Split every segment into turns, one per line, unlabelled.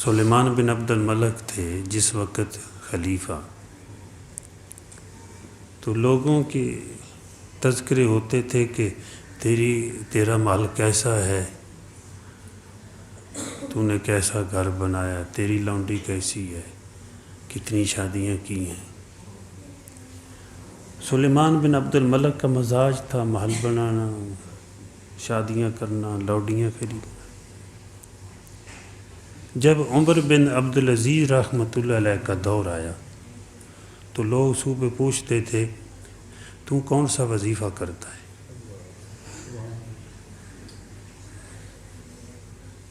سلیمان بن عبد الملک تھے جس وقت خلیفہ، تو لوگوں کے تذکرے ہوتے تھے کہ تیرا مال کیسا ہے، تو نے کیسا گھر بنایا، تیری لونڈی کیسی ہے، کتنی شادیاں کی ہیں۔ سلیمان بن عبد الملک کا مزاج تھا محل بنانا، شادیاں کرنا، لونڈیاں خریدنا۔ جب عمر بن عبدالعزیز رحمۃ اللہ علیہ کا دور آیا تو لوگ صوبے پوچھتے تھے تو کون سا وظیفہ کرتا ہے،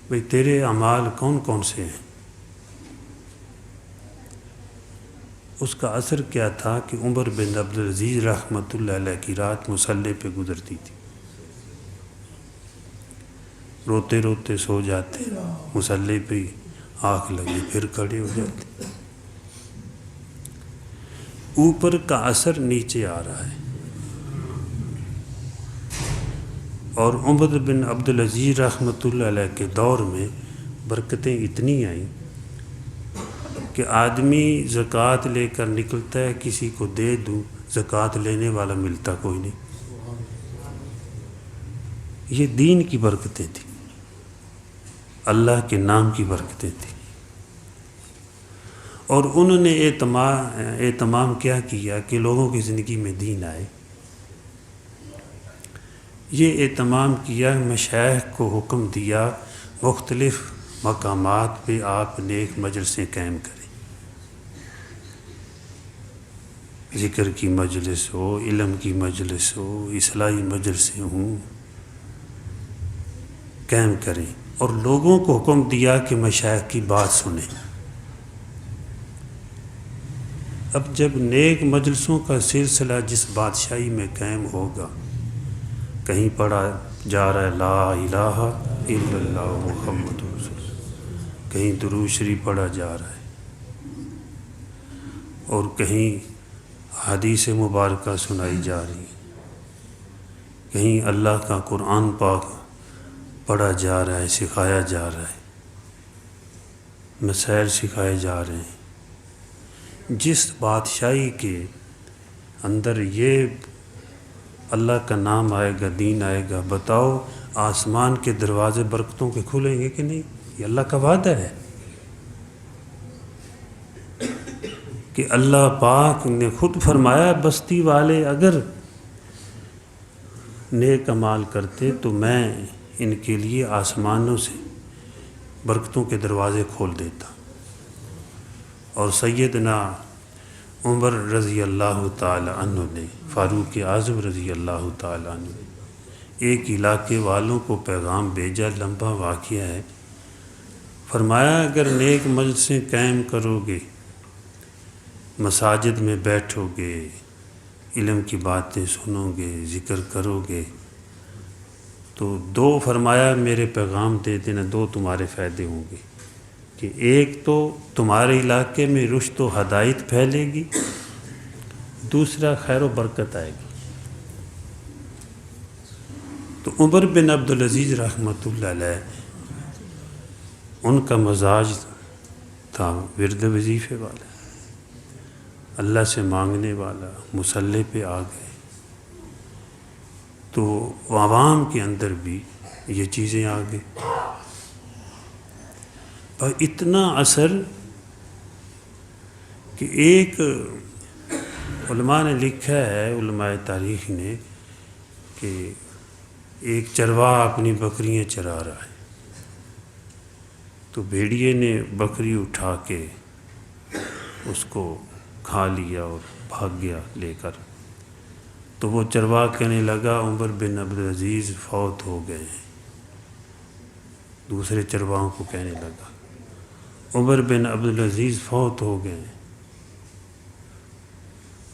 بھئی تیرے اعمال کون کون سے ہیں۔ اس کا اثر کیا تھا کہ عمر بن عبدالعزیز رحمۃ اللہ علیہ کی رات مصلی پہ گزرتی تھی، روتے روتے سو جاتے، مصلی پہ آنکھ لگی پھر کھڑے ہو جاتے۔ اوپر کا اثر نیچے آ رہا ہے، اور عمر بن عبدالعزیز رحمۃ اللہ علیہ کے دور میں برکتیں اتنی آئیں کہ آدمی زکوٰۃ لے کر نکلتا ہے، کسی کو دے دوں، زکوٰۃ لینے والا ملتا کوئی نہیں۔ یہ دین کی برکتیں تھیں، اللہ کے نام کی برکتیں تھیں، اور انہوں نے اہتمام کیا کیا کہ لوگوں کی زندگی میں دین آئے۔ یہ اہتمام کیا، مشائخ کو حکم دیا مختلف مقامات پہ آپ نیک مجلسیں قائم کریں، ذکر کی مجلس ہو، علم کی مجلس ہو، اصلاحی مجلسیں ہوں، قائم کریں، اور لوگوں کو حکم دیا کہ مشائخ کی بات سنیں۔ اب جب نیک مجلسوں کا سلسلہ جس بادشاہی میں قائم ہوگا، کہیں پڑھا جا رہا ہے لا الہ الا اللہ محمد رسول اللہ، کہیں درود شریف پڑھا جا رہا ہے، اور کہیں حدیث مبارکہ سنائی جا رہی ہے، کہیں اللہ کا قرآن پاک پڑھا جا رہا ہے، سکھایا جا رہا ہے، مسائل سکھائے جا رہے ہیں۔ جس بادشاہی کے اندر یہ اللہ کا نام آئے گا، دین آئے گا، بتاؤ آسمان کے دروازے برکتوں کے کھلیں گے کہ نہیں؟ یہ اللہ کا وعدہ ہے کہ اللہ پاک نے خود فرمایا بستی والے اگر نیک اعمال کرتے تو میں ان کے لیے آسمانوں سے برکتوں کے دروازے کھول دیتا۔ اور سیدنا عمر رضی اللہ تعالی عنہ نے، فاروق اعظم رضی اللہ تعالی عنہ نے ایک علاقے والوں کو پیغام بھیجا، لمبا واقعہ ہے۔ فرمایا اگر نیک مجلسیں قائم کرو گے، مساجد میں بیٹھو گے، علم کی باتیں سنو گے، ذکر کرو گے، تو دو فرمایا میرے پیغام دے دینا، دو تمہارے فائدے ہوں گے کہ ایک تو تمہارے علاقے میں رشد و ہدایت پھیلے گی، دوسرا خیر و برکت آئے گی۔ تو عمر بن عبدالعزیز رحمۃ اللہ علیہ، ان کا مزاج تھا ورد وظیفے والا، اللہ سے مانگنے والا، مصلی پہ آ گئے تو عوام کے اندر بھی یہ چیزیں آ گئی، اور اتنا اثر کہ ایک علماء نے لکھا ہے، علماء تاریخ نے، کہ ایک چرواہ اپنی بکریاں چرا رہا ہے، تو بھیڑیے نے بکری اٹھا کے اس کو کھا لیا اور بھاگ گیا لے کر۔ تو وہ چرواہ کہنے لگا عمر بن عبدالعزیز فوت ہو گئے ہیں، دوسرے چرواہوں کو کہنے لگا عمر بن عبدالعزیز فوت ہو گئے ہیں۔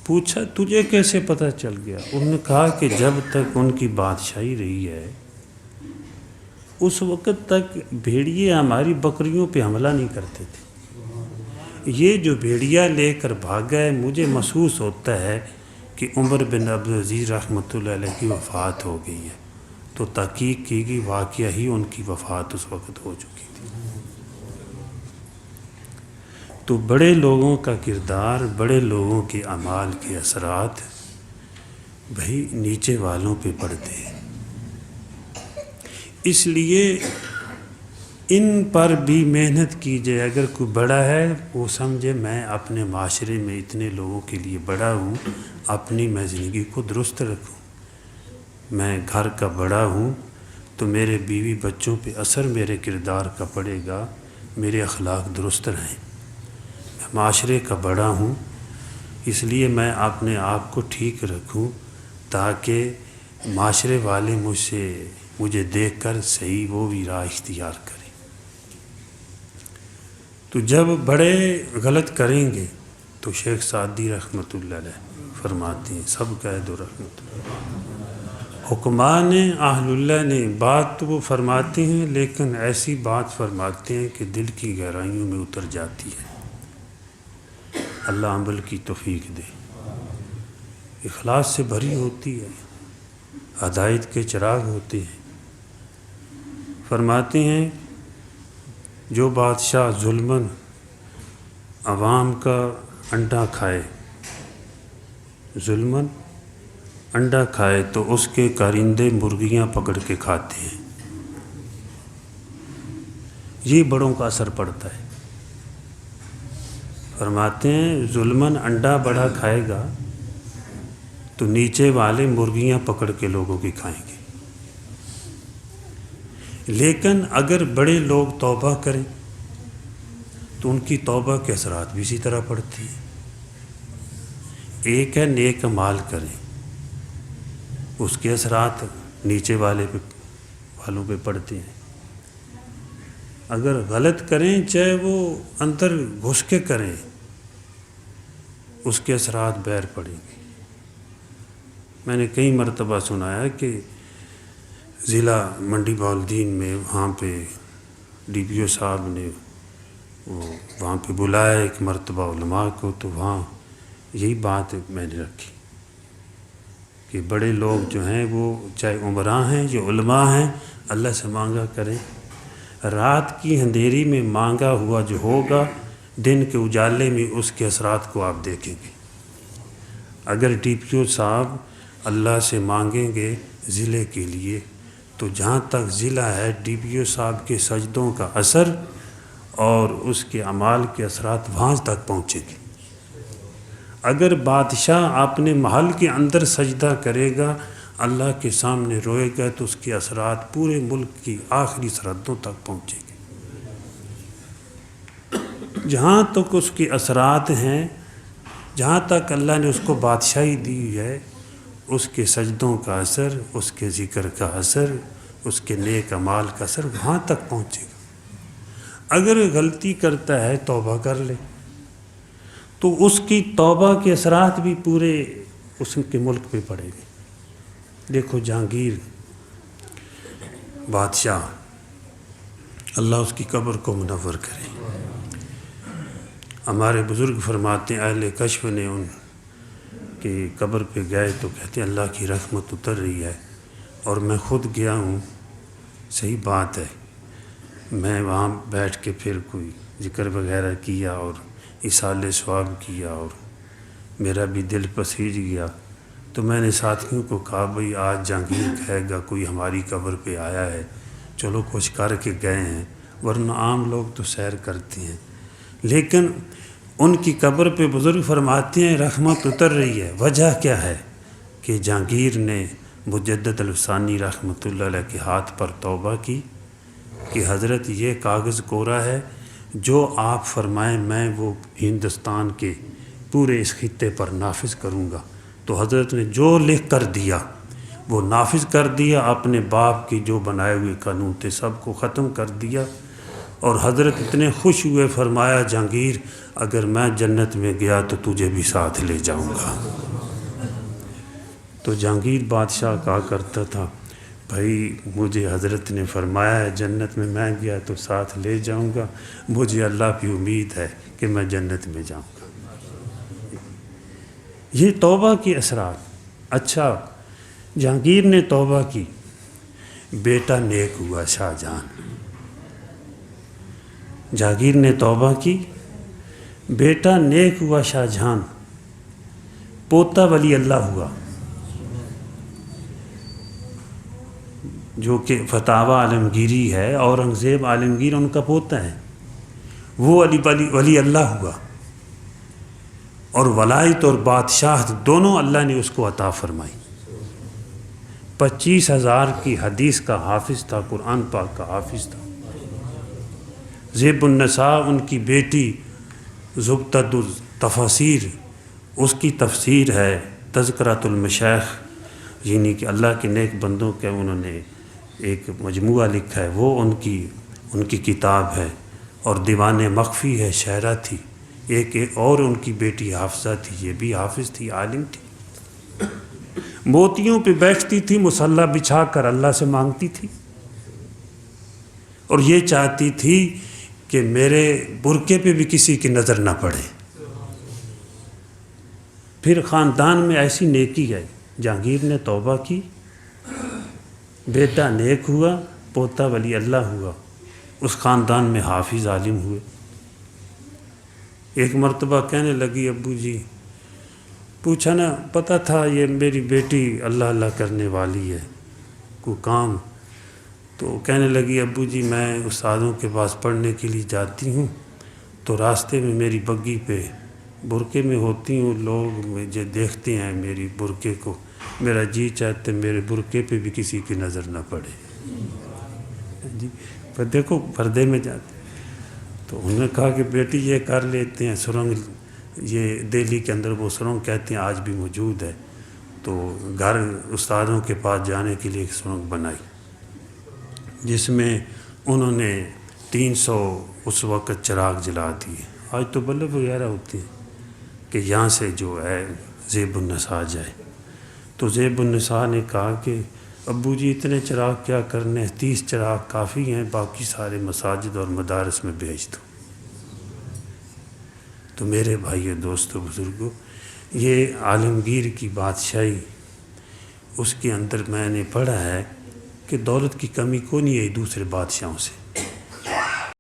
پوچھا تجھے کیسے پتہ چل گیا؟ انہوں نے کہا کہ جب تک ان کی بادشاہی رہی ہے اس وقت تک بھیڑیے ہماری بکریوں پہ حملہ نہیں کرتے تھے، یہ جو بھیڑیا لے کر بھاگا ہے، مجھے محسوس ہوتا ہے کہ عمر بن عبدالعزیز رحمۃ اللہ علیہ کی وفات ہو گئی ہے۔ تو تحقیق کی گئی، واقعہ ہی ان کی وفات اس وقت ہو چکی تھی۔ تو بڑے لوگوں کا کردار، بڑے لوگوں کے اعمال کے اثرات بھائی نیچے والوں پہ پڑتے ہیں۔ اس لیے ان پر بھی محنت کیجیے۔ اگر کوئی بڑا ہے وہ سمجھے میں اپنے معاشرے میں اتنے لوگوں کے لیے بڑا ہوں، اپنی میں زندگی کو درست رکھوں۔ میں گھر کا بڑا ہوں تو میرے بیوی بچوں پہ اثر میرے کردار کا پڑے گا، میرے اخلاق درست رہیں۔ میں معاشرے کا بڑا ہوں، اس لیے میں اپنے آپ کو ٹھیک رکھوں تاکہ معاشرے والے مجھے دیکھ کر صحیح وہ بھی راہ اختیار کریں۔ تو جب بڑے غلط کریں گے تو شیخ سعدی رحمۃ اللہ علیہ فرماتے ہیں، سب کہہ دو رحمۃ اللہ، حکمان اہل اللہ نے بات تو وہ فرماتے ہیں لیکن ایسی بات فرماتے ہیں کہ دل کی گہرائیوں میں اتر جاتی ہے۔ اللہ عمل کی توفیق دے، اخلاص سے بھری ہوتی ہے، ہدایت کے چراغ ہوتے ہیں۔ فرماتے ہیں جو بادشاہ ظلماً عوام کا انڈا کھائے، ظلماً انڈا کھائے تو اس کے کارندے مرغیاں پکڑ کے کھاتے ہیں۔ یہ بڑوں کا اثر پڑتا ہے۔ فرماتے ہیں ظلماً انڈا بڑا کھائے گا تو نیچے والے مرغیاں پکڑ کے لوگوں کی کھائیں گے، لیکن اگر بڑے لوگ توبہ کریں تو ان کی توبہ کے اثرات بھی اسی طرح پڑتے ہیں۔ ایک ہے نیک اعمال کریں، اس کے اثرات نیچے والوں پہ پڑتے ہیں۔ اگر غلط کریں چاہے وہ اندر گھس کے کریں، اس کے اثرات بہر پڑیں گے۔ میں نے کئی مرتبہ سنا ہے کہ ضلع منڈی بہاؤالدین میں وہاں پہ ڈی پی او صاحب نے وہاں پہ بلایا ایک مرتبہ علماء کو، تو وہاں یہی بات میں نے رکھی کہ بڑے لوگ جو ہیں وہ چاہے عمراء ہیں یا علماء ہیں، اللہ سے مانگا کریں۔ رات کی اندھیری میں مانگا ہوا جو ہوگا، دن کے اجالے میں اس کے اثرات کو آپ دیکھیں گے۔ اگر ڈی پی او صاحب اللہ سے مانگیں گے ضلع کے لیے تو جہاں تک ضلع ہے ڈی پی او صاحب کے سجدوں کا اثر اور اس کے اعمال کے اثرات وہاں تک پہنچے گے۔ اگر بادشاہ اپنے محل کے اندر سجدہ کرے گا، اللہ کے سامنے روئے گا، تو اس کے اثرات پورے ملک کی آخری سرحدوں تک پہنچے گے۔ جہاں تک اس کے اثرات ہیں، جہاں تک اللہ نے اس کو بادشاہی دی ہے، اس کے سجدوں کا اثر، اس کے ذکر کا اثر، اس کے نیک اعمال کا اثر وہاں تک پہنچے گا۔ اگر غلطی کرتا ہے توبہ کر لے تو اس کی توبہ کے اثرات بھی پورے اس کے ملک پہ پڑے گے۔ دیکھو جہانگیر بادشاہ، اللہ اس کی قبر کو منور کرے، ہمارے بزرگ فرماتے ہیں اہل کشف نے ان کی قبر پہ گئے تو کہتے ہیں اللہ کی رحمت اتر رہی ہے، اور میں خود گیا ہوں، صحیح بات ہے، میں وہاں بیٹھ کے پھر کوئی ذکر وغیرہ کیا اور ایصال ثواب کیا اور میرا بھی دل پسیج گیا۔ تو میں نے ساتھیوں کو کہا بھئی آج جہانگیر کہے گا کوئی ہماری قبر پہ آیا ہے، چلو کچھ کر کے گئے ہیں، ورنہ عام لوگ تو سیر کرتے ہیں۔ لیکن ان کی قبر پہ بزرگ فرماتے ہیں رحمت اتر رہی ہے۔ وجہ کیا ہے؟ کہ جہانگیر نے مجدد الفسانی رحمۃ اللہ علیہ کے ہاتھ پر توبہ کی کہ حضرت یہ کاغذ کورا ہے، جو آپ فرمائیں میں وہ ہندوستان کے پورے اس خطے پر نافذ کروں گا۔ تو حضرت نے جو لکھ کر دیا وہ نافذ کر دیا، اپنے باپ کی جو بنائے ہوئے قانون تھے سب کو ختم کر دیا، اور حضرت اتنے خوش ہوئے، فرمایا جہانگیر اگر میں جنت میں گیا تو تجھے بھی ساتھ لے جاؤں گا۔ تو جہانگیر بادشاہ کہا کرتا تھا بھائی مجھے حضرت نے فرمایا ہے جنت میں گیا تو ساتھ لے جاؤں گا، مجھے اللہ کی امید ہے کہ میں جنت میں جاؤں گا۔ یہ توبہ کے اثرات۔ اچھا جہانگیر نے توبہ کی، بیٹا نیک ہوا شاہ جہاں۔ جہانگیر نے توبہ کی، بیٹا نیک ہوا شاہ جہان، پوتا ولی اللہ ہوا، جو کہ فتاوی عالمگیری ہے، اورنگزیب عالمگیر ان کا پوتا ہے، وہ ولی اللہ ہوا، اور ولایت اور بادشاہت دونوں اللہ نے اس کو عطا فرمائی۔ 25,000 کی حدیث کا حافظ تھا، قرآن پاک کا حافظ تھا۔ زیب النساء ان کی بیٹی زبدۃ التفاسیر، اس کی تفسیر ہے تذکرۃ المشائخ، یعنی کہ اللہ کے نیک بندوں کے انہوں نے ایک مجموعہ لکھا ہے، وہ ان کی کتاب ہے۔ اور دیوان مخفی ہے، شاعرہ تھی۔ ایک اور ان کی بیٹی حافظہ تھی، یہ بھی حافظ تھی، عالم تھی، موتیوں پہ بیٹھتی تھی، مصلی بچھا کر اللہ سے مانگتی تھی، اور یہ چاہتی تھی کہ میرے برقعے پہ بھی کسی کی نظر نہ پڑے۔ پھر خاندان میں ایسی نیکی ہے، جہانگیر نے توبہ کی، بیٹا نیک ہوا، پوتا ولی اللہ ہوا، اس خاندان میں حافظ عالم ہوئے۔ ایک مرتبہ کہنے لگی، ابو جی پوچھا نا، پتہ تھا یہ میری بیٹی اللہ اللہ کرنے والی ہے، کوئی کام؟ تو کہنے لگی، ابو جی میں استادوں کے پاس پڑھنے کے لیے جاتی ہوں، تو راستے میں میری بگی پہ برقعے میں ہوتی ہوں، لوگ مجھے دیکھتے ہیں میری برقعے کو، میرا جی چاہتے میرے برقعے پہ بھی کسی کی نظر نہ پڑے۔ جی پر دیکھو پردے میں جاتے، تو انہوں نے کہا کہ بیٹی یہ کر لیتے ہیں سرنگ، یہ دہلی کے اندر وہ سرنگ کہتے ہیں آج بھی موجود ہے، تو گھر استادوں کے پاس جانے کے لیے ایک سرنگ بنائی، جس میں انہوں نے 300 اس وقت چراغ جلا دیے۔ آج تو بلب وغیرہ ہوتے ہیں کہ یہاں سے جو ہے زیب النساء جائے۔ تو زیب النساء نے کہا کہ ابو جی اتنے چراغ کیا کرنے، 30 چراغ کافی ہیں، باقی سارے مساجد اور مدارس میں بھیج دو۔ تو میرے بھائیو دوستو بزرگوں، یہ عالمگیر کی بادشاہی، اس کے اندر میں نے پڑھا ہے کہ دولت کی کمی کو نہیں ہے دوسرے بادشاہوں سے۔